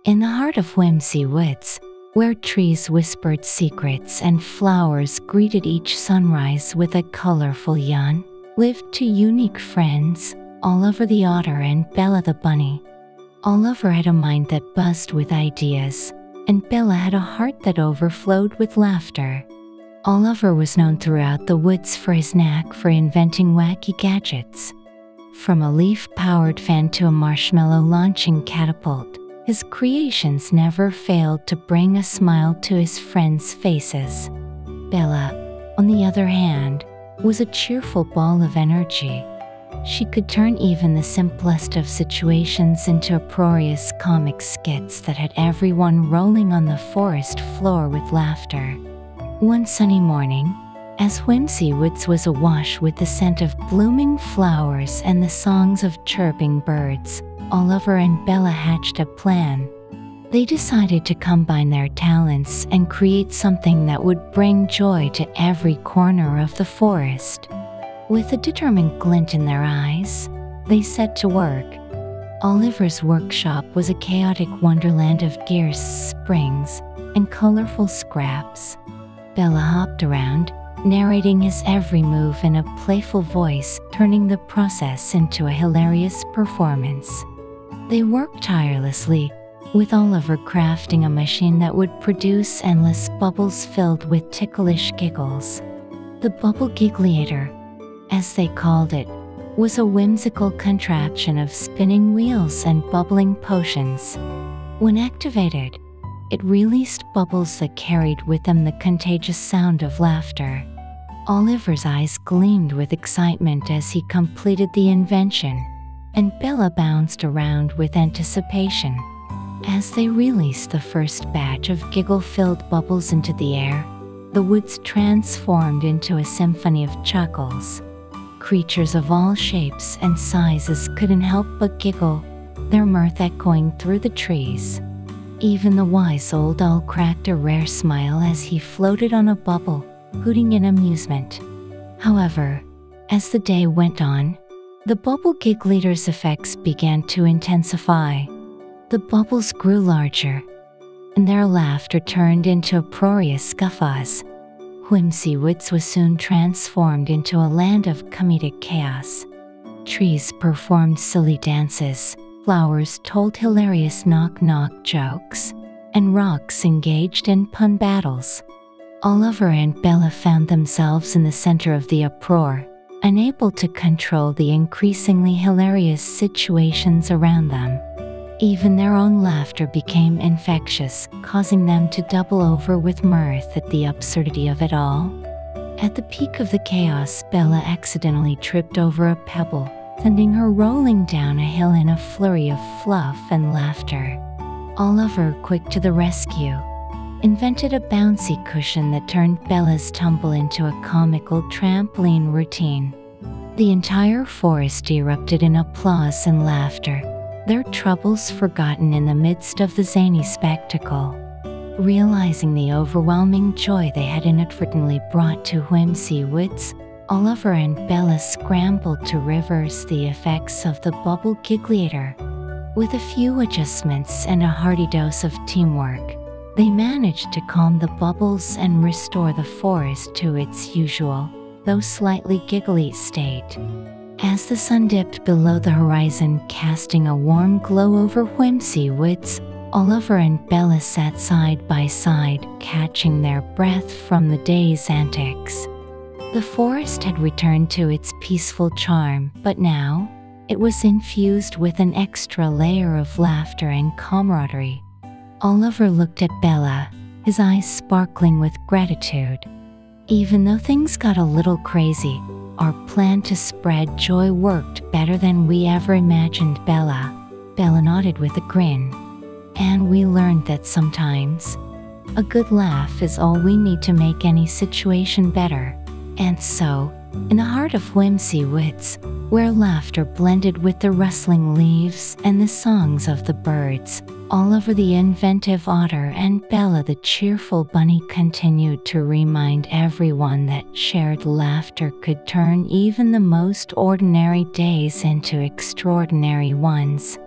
In the heart of Whimsy Woods, where trees whispered secrets and flowers greeted each sunrise with a colorful yawn, lived two unique friends, Oliver the otter and Bella the bunny. Oliver had a mind that buzzed with ideas, and Bella had a heart that overflowed with laughter. Oliver was known throughout the woods for his knack for inventing wacky gadgets. From a leaf-powered fan to a marshmallow-launching catapult, his creations never failed to bring a smile to his friends' faces. Bella, on the other hand, was a cheerful ball of energy. She could turn even the simplest of situations into uproarious comic skits that had everyone rolling on the forest floor with laughter. One sunny morning, as Whimsy Woods was awash with the scent of blooming flowers and the songs of chirping birds, Oliver and Bella hatched a plan. They decided to combine their talents and create something that would bring joy to every corner of the forest. With a determined glint in their eyes, they set to work. Oliver's workshop was a chaotic wonderland of gears, springs, and colorful scraps. Bella hopped around, narrating his every move in a playful voice, turning the process into a hilarious performance. They worked tirelessly, with Oliver crafting a machine that would produce endless bubbles filled with ticklish giggles. The Bubble Giggleator, as they called it, was a whimsical contraption of spinning wheels and bubbling potions. When activated, it released bubbles that carried with them the contagious sound of laughter. Oliver's eyes gleamed with excitement as he completed the invention, and Bella bounced around with anticipation. As they released the first batch of giggle-filled bubbles into the air, the woods transformed into a symphony of chuckles. Creatures of all shapes and sizes couldn't help but giggle, their mirth echoing through the trees. Even the wise old owl cracked a rare smile as he floated on a bubble, hooting in amusement. However, as the day went on, the Bubble Giggleator's effects began to intensify. The bubbles grew larger, and their laughter turned into uproarious guffaws. Whimsy Woods was soon transformed into a land of comedic chaos. Trees performed silly dances, flowers told hilarious knock-knock jokes, and rocks engaged in pun battles. Oliver and Bella found themselves in the center of the uproar, unable to control the increasingly hilarious situations around them. Even their own laughter became infectious, causing them to double over with mirth at the absurdity of it all. At the peak of the chaos, Bella accidentally tripped over a pebble, sending her rolling down a hill in a flurry of fluff and laughter. Oliver, quick to the rescue, invented a bouncy cushion that turned Bella's tumble into a comical trampoline routine. The entire forest erupted in applause and laughter, their troubles forgotten in the midst of the zany spectacle. Realizing the overwhelming joy they had inadvertently brought to Whimsy Woods, Oliver and Bella scrambled to reverse the effects of the Bubble Giggleator. With a few adjustments and a hearty dose of teamwork, they managed to calm the bubbles and restore the forest to its usual, though slightly giggly state. As the sun dipped below the horizon, casting a warm glow over Whimsy Woods, Oliver and Bella sat side by side, catching their breath from the day's antics. The forest had returned to its peaceful charm, but now it was infused with an extra layer of laughter and camaraderie. Oliver looked at Bella, his eyes sparkling with gratitude. Even though things got a little crazy, our plan to spread joy worked better than we ever imagined, Bella. Bella nodded with a grin. And we learned that sometimes a good laugh is all we need to make any situation better. And so, in the heart of Whimsy Woods, where laughter blended with the rustling leaves and the songs of the birds, Oliver the inventive otter and Bella the cheerful bunny continued to remind everyone that shared laughter could turn even the most ordinary days into extraordinary ones.